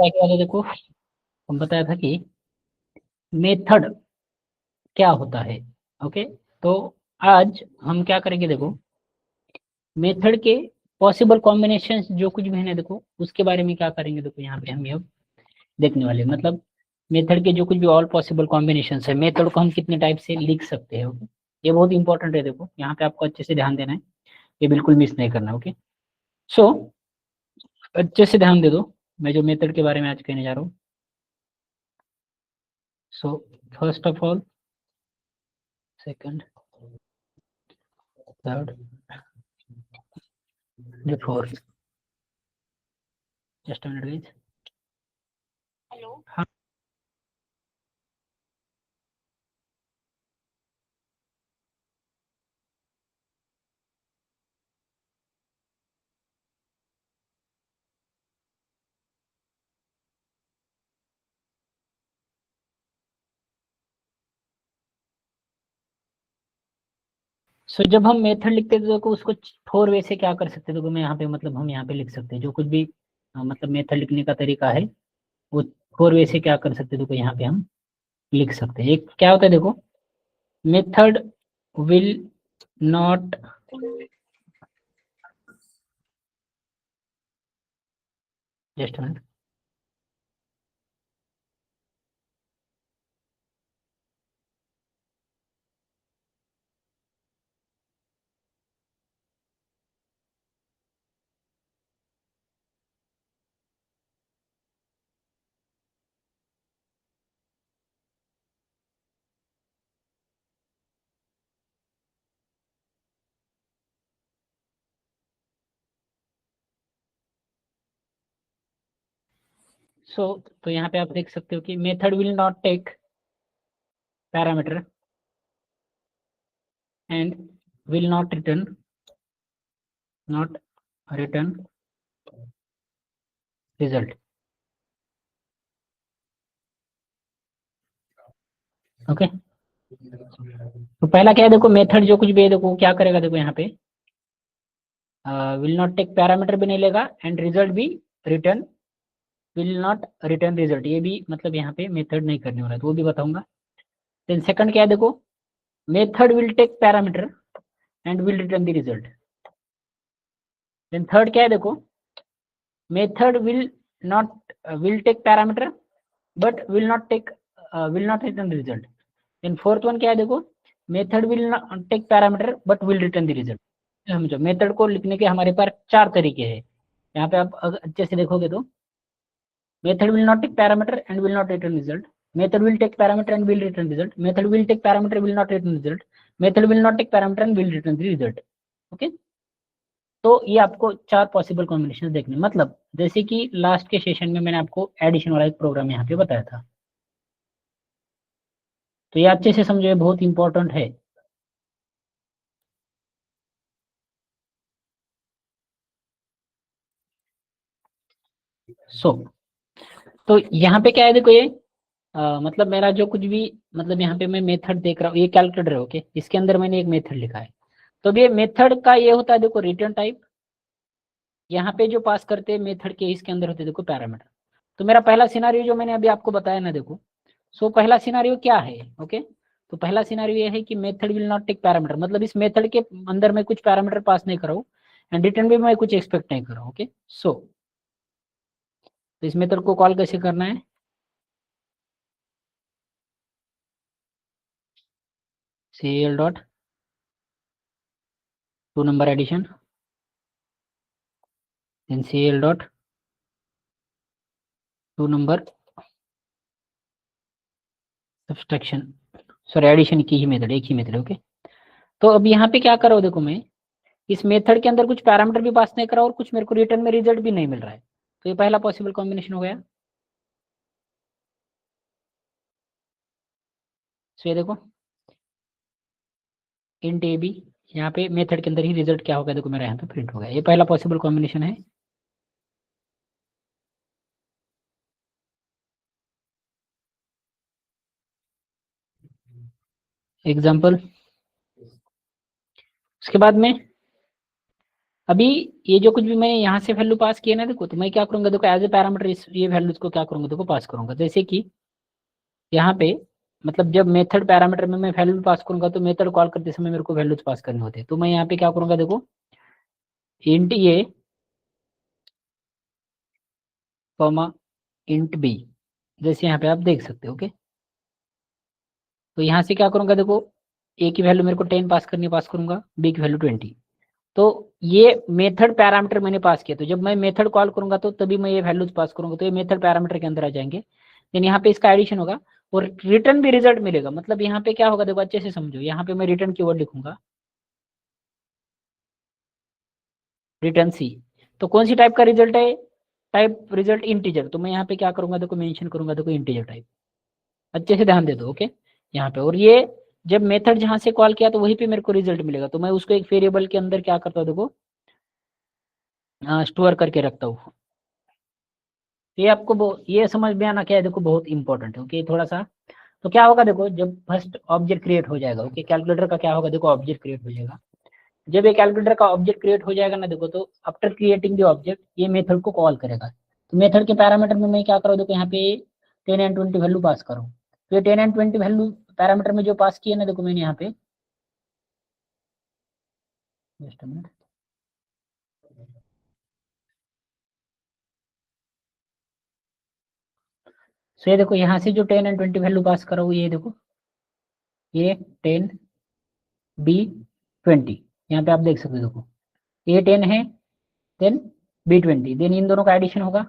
क्या किया था देखो, हम बताया था कि मेथड क्या होता है। ओके, तो आज हम क्या करेंगे देखो, मेथड के पॉसिबल कॉम्बिनेशंस जो कुछ भी है ना देखो, उसके बारे में क्या करेंगे देखो, यहाँ पे हम ये देखने वाले हैं। मतलब मेथड के जो कुछ भी ऑल पॉसिबल कॉम्बिनेशंस है, मेथड को हम कितने टाइप से लिख सकते हैं। ओके, ये बहुत इंपॉर्टेंट है, देखो यहाँ पे आपको अच्छे से ध्यान देना है, ये बिल्कुल मिस नहीं करना। ओके, सो अच्छे से ध्यान दे दो, मैं जो मेथड के बारे में आज कहने जा रहा हूँ। So first of all, second, third, fourth, just minute guys. Hello, हाँ। सो जब हम मेथड लिखते हैं तो देखो उसको 4 वे से क्या कर सकते हैं, देखो मैं यहाँ पे मतलब हम यहाँ पे लिख सकते हैं जो कुछ भी मतलब मेथड लिखने का तरीका है, वो 4 वे से क्या कर सकते हैं, देखो यहाँ पे हम लिख सकते हैं। एक क्या होता है देखो, method will not, just minute, so तो यहाँ पे आप देख सकते हो कि method will not take parameter and will not return result. Okay, तो पहला क्या है देखो, मेथड जो कुछ भी है देखो क्या करेगा, देखो यहाँ पे विल नॉट टेक पैरामीटर भी नहीं लेगा एंड रिजल्ट भी return, will not return result, ये भी मतलब यहाँ पे मेथड नहीं करने वाला है, तो वो भी बताऊंगा। देन सेकंड क्या है देखो, method will take parameter and will return the result. Then third क्या है देखो, method not will take parameter but will not return result. Then fourth one क्या है देखो, method will not take parameter but will return the result. समझो, method को लिखने के हमारे पास 4 तरीके हैं। यहाँ पे आप अगर अच्छे से देखोगे तो method will not take parameter and will not return result, method will take parameter and will return result, method will take parameter will not return result, method will not take parameter and will return the result। Okay, तो ये आपको 4 possible combination देखने, मतलब जैसे कि last के session में मैंने आपको एडिशन वाला एक प्रोग्राम यहाँ पे बताया था, तो ये अच्छे से समझो, ये बहुत इंपॉर्टेंट है। सो तो यहाँ पे क्या है देखो, ये मतलब मेरा जो कुछ भी, मतलब यहाँ पे मैं मेथड देख रहा हूँ, ये कैलकुलेटर है। ओके, इसके अंदर मैंने एक मेथड लिखा है, तो ये मेथड का ये होता है देखो रिटर्न टाइप, यहाँ पे जो पास करते हैं मेथड के, इसके अंदर होते हैं देखो पैरामीटर। तो मेरा पहला सिनारियो जो मैंने अभी आपको बताया ना देखो, सो पहला सिनारियो क्या है। ओके, तो पहला सिनारियो ये है कि method will not take parameter, मतलब इस मेथड के अंदर मैं कुछ पैरामीटर पास नहीं कर रहा हूँ एंड रिटर्न भी मैं कुछ एक्सपेक्ट नहीं कर रहा हूँ। ओके, सो तो इस मेथड को कॉल कैसे करना है, CL dot two number addition, then CL dot two number subtraction, sorry addition की ही मेथड, एक ही मेथड। ओके, तो अब यहाँ पे क्या करो देखो, मैं इस मेथड के अंदर कुछ पैरामीटर भी पास नहीं करा और कुछ मेरे को रिटर्न में रिजल्ट भी नहीं मिल रहा है, तो ये पहला पॉसिबल कॉम्बिनेशन हो गया। सो ये देखो, इंट ए बी, यहाँ पे मेथड के अंदर ही रिजल्ट क्या होगा देखो, मेरा यहाँ पे प्रिंट हो गया, ये पहला पॉसिबल कॉम्बिनेशन है। एग्जाम्पल, उसके बाद में अभी ये जो कुछ भी मैंने यहाँ से वैल्यू पास किया ना, देखो तो मैं क्या करूंगा, देखो एज ए पैरामीटर ये वैल्यूज को क्या करूंगा, देखो पास करूंगा। जैसे कि यहाँ पे मतलब जब मेथड पैरामीटर में मैं वैल्यू पास करूंगा तो मेथड कॉल करते समय मेरे को वैल्यूज पास करने होते हैं। तो मैं यहाँ पे क्या करूंगा, देखो इंट ए कॉमा इंट बी, जैसे यहाँ पे आप देख सकते हो। ओके, तो यहाँ से क्या करूंगा, देखो ए की वैल्यू मेरे को 10 पास करनी है, पास करूंगा, बी की वैल्यू 20। तो ये मेथड पैरामीटर मैंने पास किया, तो जब मैं मेथड कॉल करूंगा तो तभी मैं ये वैल्यूज पास करूंगा, तो ये मेथड पैरामीटर के अंदर आ जाएंगे। देन यहाँ पे इसका एडिशन होगा और रिटर्न भी रिजल्ट मिलेगा। मतलब यहाँ पे क्या होगा, देखो अच्छे से समझो, यहाँ पे मैं रिटर्न कीवर्ड लिखूंगा, रिटर्न सी। तो कौन सी टाइप का रिजल्ट है, टाइप रिजल्ट इंटीजर, तो मैं यहाँ पे क्या करूंगा, देखो मेंशन करूंगा, देखो इंटीजर टाइप। अच्छे से ध्यान दे दो। ओके, यहाँ पे, और ये जब मेथड जहां से कॉल किया तो वहीं पे मेरे को रिजल्ट मिलेगा, तो मैं उसको एक वेरिएबल के अंदर क्या करता हूँ, देखो स्टोर करके रखता हूँ। ये आपको ये समझ में आना क्या है, देखो बहुत इंपॉर्टेंट है। ओके, थोड़ा सा तो क्या होगा, देखो जब फर्स्ट ऑब्जेक्ट क्रिएट हो जाएगा, ओके कैलकुलेटर का क्या होगा, देखो ऑब्जेक्ट क्रिएट हो जाएगा। जब ये कैलकुलेटर का ऑब्जेक्ट क्रिएट हो जाएगा ना, देखो तो आफ्टर क्रिएटिंग द ऑब्जेक्ट ये मेथड को कॉल करेगा। तो मेथड के पैरामीटर में मैं क्या करूँ, देखो यहाँ पे 10 एंड 20 वैल्यू पास करूँ। तो ये 10 एंड 20 वैल्यू पैरामीटर में जो पास किया ना, देखो मैंने यहाँ पे जस्ट मिनट, सो ये देखो यहाँ से जो 10 एंड 20 वैल्यू पास करा हुआ, ये देखो ये 10 B 20, यहाँ पे आप देख सकते हो, देखो ए 10 है, देन B 20, देन इन दोनों का एडिशन होगा।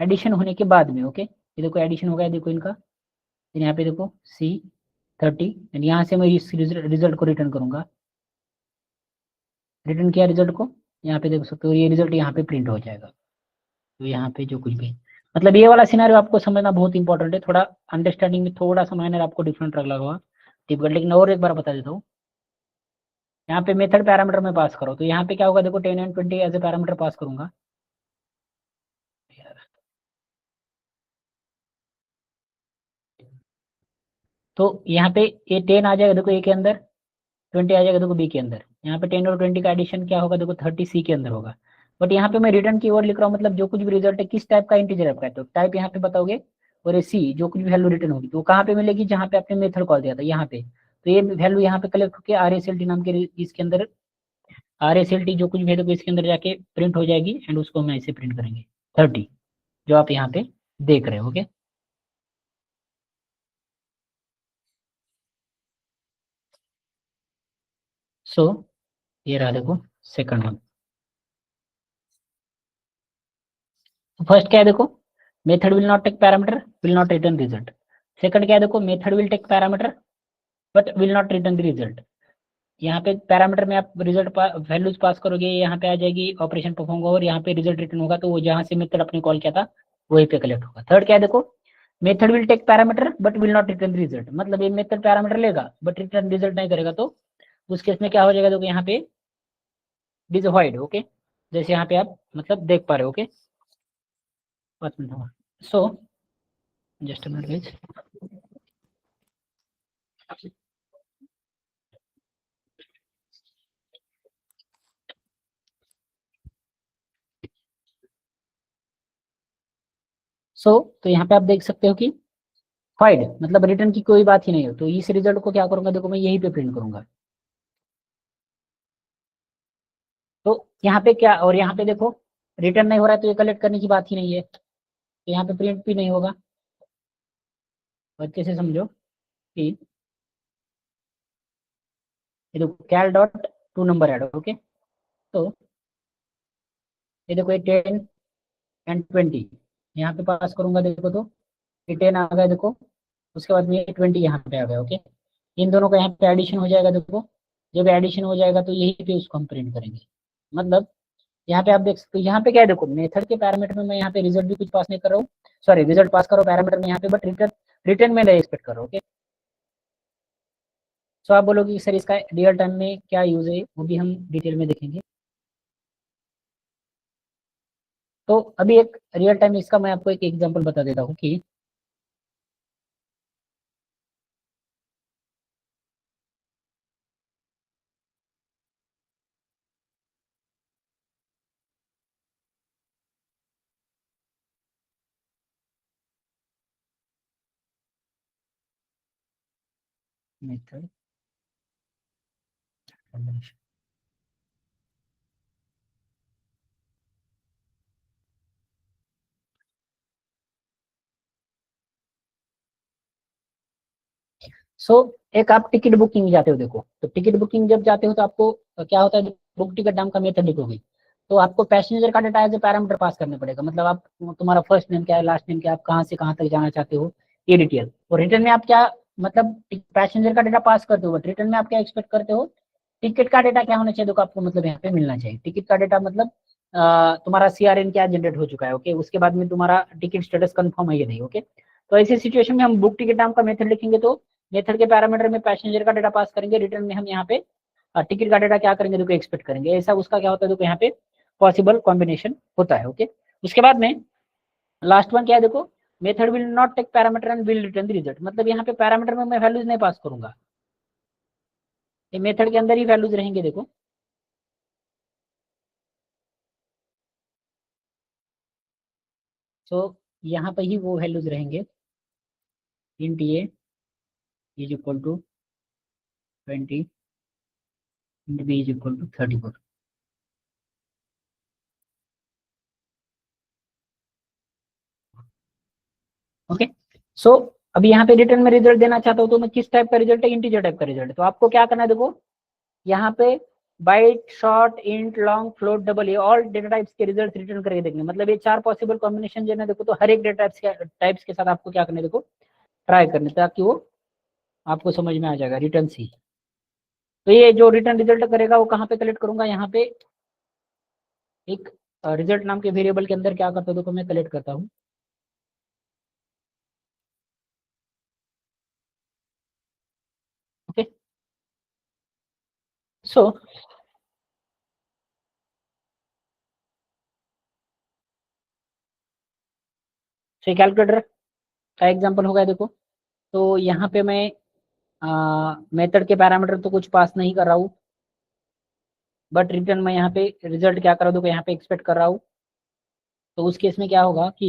एडिशन होने के बाद में, ओके ये देखो एडिशन हो गया, देखो इनका। फिर यहाँ पे देखो C 30, एंड यहाँ से मैं इस रिजल्ट को रिटर्न करूंगा। रिटर्न किया रिजल्ट को, यहाँ पे देख सकते हो ये रिजल्ट यहाँ पे प्रिंट हो जाएगा। तो यहाँ पे जो कुछ भी, मतलब ये वाला सिनेरियो आपको समझना बहुत इंपॉर्टेंट है। थोड़ा अंडरस्टैंडिंग में थोड़ा सा माइनर आपको डिफरेंट लग लगा टिपिकल, लेकिन और एक बार बता देता हूँ। यहाँ पे मेथड पैरामीटर में पास करो, तो यहाँ पे क्या होगा, देखो 10 and 20 as a parameter pass करूंगा। तो यहाँ पे ये 10 आ जाएगा, देखो ए के अंदर, 20 आ जाएगा, देखो बी के अंदर। यहाँ पे 10 और 20 का एडिशन क्या होगा, देखो 30 C के अंदर होगा। बट यहाँ पे मैं रिटर्न की वर्ड लिख रहा हूँ, मतलब जो कुछ भी रिजल्ट है किस टाइप का इंटीजर आपका है, तो टाइप यहाँ पे बताओगे। और ये सी जो कुछ भी वैल्यू रिटर्न होगी तो कहाँ पे मिलेगी, जहाँ पे आपने मेथड कॉल दिया था यहाँ पे। तो ये वैल्यू यहाँ पे कलेक्ट होकर RSLT नाम के इसके अंदर, RSLT जो कुछ भी है देखो इसके अंदर जाके प्रिंट हो जाएगी, एंड उसको हम ऐसे प्रिंट करेंगे 30, जो आप यहाँ पे देख रहे हो। ओके, सो ये रहा देखो सेकंड वन। तो फर्स्ट क्या है, देखो method will not take parameter, will not return result. Second क्या है, देखो method will take parameter but will not return the result. यहाँ पे पैरामीटर में आप रिजल्ट वैल्यूज पास करोगे, यहाँ पे आ जाएगी, ऑपरेशन परफॉर्म होगा और यहाँ पे रिजल्ट रिटर्न होगा, तो वो जहाँ से मेथड अपने कॉल किया था वहीं पे कलेक्ट होगा। थर्ड क्या है, देखो method will take parameter but will not return result, मतलब ये मेथड पैरामीटर लेगा बट रिटर्न रिजल्ट नहीं करेगा। तो उस केस में क्या हो जाएगा, देखो यहाँ पे डिसअपॉइंट। ओके, जैसे यहाँ पे आप मतलब देख पा रहे हो। Okay, 5 minute. So just a minute. तो यहाँ पे आप देख सकते हो कि फाइड मतलब रिटर्न की कोई बात ही नहीं हो, तो इस रिजल्ट को क्या करूंगा, देखो मैं यहीं पे प्रिंट करूंगा। तो यहाँ पे क्या, और यहाँ पे देखो रिटर्न नहीं हो रहा है तो ये कलेक्ट करने की बात ही नहीं है, तो यहाँ पे प्रिंट भी नहीं होगा। तो अच्छे से समझो कि ये देखो cal dot two number add. Okay, तो ये देखो ये 10 एंड 20 यहाँ पे पास करूंगा, देखो तो ये 10 आ गया, देखो उसके बाद में ये 20 यहाँ पे आ गया। ओके, इन दोनों का यहाँ पे एडिशन हो जाएगा, देखो जब एडिशन हो जाएगा तो यही पे उसको हम प्रिंट करेंगे। मतलब यहाँ पे आप देख सकते हो, यहाँ पे क्या है, देखो मेथड के पैरामीटर में मैं यहाँ पे रिजल्ट भी कुछ पास नहीं कर रहा हूँ, सॉरी रिजल्ट पास करो पैरामीटर में यहाँ पे, बट रिटर्न रिटर्न में नहीं एक्सपेक्ट करो। ओके, सो आप बोलोगे कि सर इसका रियल टाइम में क्या यूज है, वो भी हम डिटेल में देखेंगे। तो अभी एक रियल टाइम इसका मैं आपको एक एग्जांपल बता देता हूँ कि मेथड सो एक आप टिकट बुकिंग जाते हो, देखो तो टिकट बुकिंग जब जाते हो तो आपको क्या होता है, बुक टिकट नाम का मेथड लिखोगे तो आपको पैसेंजर का data as a parameter pass करना पड़ेगा। मतलब आप, तुम्हारा फर्स्ट नेम क्या है, लास्ट नेम क्या है, आप कहाँ से कहाँ तक जाना चाहते हो, ये डिटेल। और रिटर्न में आप क्या, मतलब पैसेंजर का डाटा पास करते हो, बट रिटर्न में आप क्या एक्सपेक्ट करते हो, टिकट का डाटा क्या होना चाहिए, देखो आपको मतलब यहाँ पे मिलना चाहिए टिकट का डाटा। मतलब तुम्हारा CRN क्या जनरेट हो चुका है, ओके, उसके बाद में तुम्हारा टिकट स्टेटस कंफर्म है या नहीं, ओके। तो ऐसी सिचुएशन में हम बुक टिकट नाम का मेथड लिखेंगे, तो मेथड के पैरामीटर में पैसेंजर का डाटा पास करेंगे, रिटर्न में हम यहाँ पे टिकट का डाटा क्या करेंगे, देखो एक्सपेक्ट करेंगे। ऐसा उसका क्या होता है, देखो यहाँ पे पॉसिबल कॉम्बिनेशन होता है, ओके। उसके बाद में लास्ट वन क्या है, देखो method will not take parameter and will return the result. मतलब यहाँ पे पैरामीटर में मैं वैल्यूज नहीं पास करूंगा, ये मेथड के अंदर ही वैल्यूज रहेंगे, देखो। तो यहाँ पे ही वो वैल्यूज रहेंगे, int a is equal to 20, int b is equal to 34। Okay. So अभी यहाँ पे रिटर्न में रिजल्ट देना चाहता हूँ तो मैं किस टाइप का रिजल्ट है, इंटीजर टाइप का रिजल्ट है। तो आपको क्या करना है, देखो यहाँ पे byte, short, int, long, float, double, ये ऑल डेटा टाइप्स के रिजल्ट रिटर्न करके देखने। मतलब ये 4 पॉसिबल कॉम्बिनेशन जो है ना, देखो तो हर एक डेटा टाइप्स के साथ आपको क्या करना है, देखो ट्राई करने, ताकि वो आपको समझ में आ जाएगा रिटर्न सी। तो ये जो रिटर्न रिजल्ट करेगा वो कहाँ पे कलेक्ट करूंगा, यहाँ पे एक रिजल्ट नाम के वेरिएबल के अंदर क्या करता हूँ, देखो मैं कलेक्ट करता हूँ, ओके। सो कैलकुलेटर का एग्जांपल होगा, देखो तो यहाँ पे मैं मेथड के पैरामीटर तो कुछ पास नहीं कर रहा हूँ, बट रिटर्न में यहाँ पे रिजल्ट क्या कर रहा हूँ, देखो यहाँ पे एक्सपेक्ट कर रहा हूँ। तो उस केस में क्या होगा कि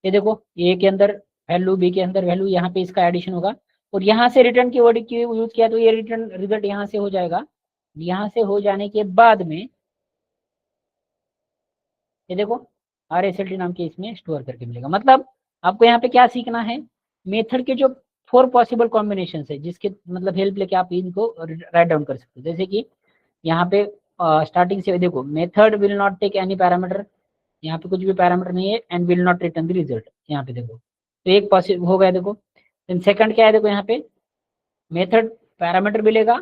ये देखो, ए के अंदर वैल्यू, बी के अंदर वैल्यू, यहाँ पे इसका एडिशन होगा, और यहाँ से रिटर्न की वर्ड की यूज किया तो ये रिटर्न रिजल्ट यहाँ से हो जाएगा। यहाँ से हो जाने के बाद में ये देखो RSLT नाम के इसमें स्टोर करके मिलेगा। मतलब आपको यहाँ पे क्या सीखना है, मेथड के जो 4 पॉसिबल कॉम्बिनेशन है, जिसके मतलब हेल्प लेके आप इनको राइट डाउन कर सकते हो। जैसे कि यहाँ पे स्टार्टिंग से देखो, method will not take any parameter, यहाँ पे कुछ भी पैरामीटर नहीं है, and will not return the result, यहाँ पे देखो तो एक पॉसिबल हो गया, देखो। देन सेकंड क्या है, देखो यहाँ पे मेथड पैरामीटर भी लेगा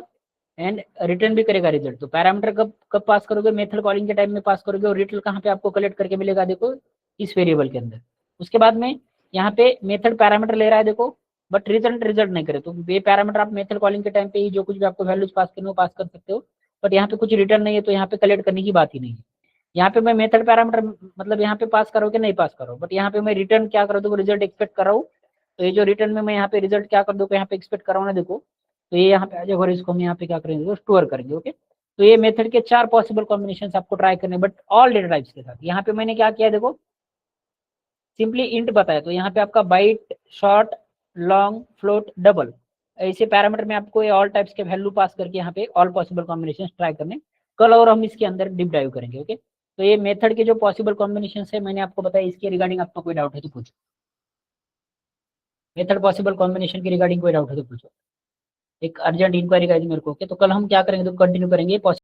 एंड रिटर्न भी करेगा रिजल्ट। तो पैरामीटर कब कब पास करोगे, मेथड कॉलिंग के टाइम में पास करोगे, और रिटर्न कहाँ पे आपको कलेक्ट करके मिलेगा, देखो इस वेरिएबल के अंदर। उसके बाद में यहाँ पे मेथड पैरामीटर ले रहा है, देखो बट रिजल्ट रिजल्ट नहीं करे, तो ये पैरामीटर आप मेथड कॉलिंग के टाइम पे ही जो कुछ भी आपको वैल्यूज पास करनी हो पास कर सकते हो, बट यहाँ पे कुछ रिटर्न नहीं है, तो यहाँ पे कलेक्ट करने की बात ही नहीं है। यहाँ पे मैं मेथड पैरामीटर मतलब यहाँ पे पास करो कि नहीं पास करो, बट यहाँ पे मैं रिटर्न क्या कर दूँ, रिजल्ट एक्सपेक्ट कर रहा हूँ। तो ये जो रिटर्न में मैं यहाँ पे रिजल्ट क्या कर दूँ, यहाँ पे एक्सपेक्ट कर रहा हूँ ना, देखो तो ये यहाँ पे आ जाएगा और इसको हम यहाँ पे क्या करेंगे, स्टोर करेंगे, ओके। तो ये मेथड के 4 पॉसिबल कॉम्बिनेशन आपको ट्राई करने, बट ऑल डेटा टाइप्स के साथ। यहाँ पे मैंने क्या किया, देखो सिंपली इंट बताया, तो यहाँ पे आपका byte, short, long, float, double, ऐसे पैरामीटर में आपको ये ऑल टाइप्स के वैल्यू पास करके यहाँ पे ऑल पॉसिबल कॉम्बिनेशन ट्राई करने। कल और हम इसके अंदर डीप डाइव करेंगे, ओके। तो ये मेथड के जो पॉसिबल कॉम्बिनेशन है मैंने आपको बताया, इसके रिगार्डिंग आपको कोई डाउट है तो पूछो। मेथड पॉसिबल कॉम्बिनेशन के रिगार्डिंग कोई डाउट है तो पूछो। एक अर्जेंट इंक्वायरी का मेरे को, ओके। तो कल हम क्या करेंगे, तो कंटिन्यू करेंगे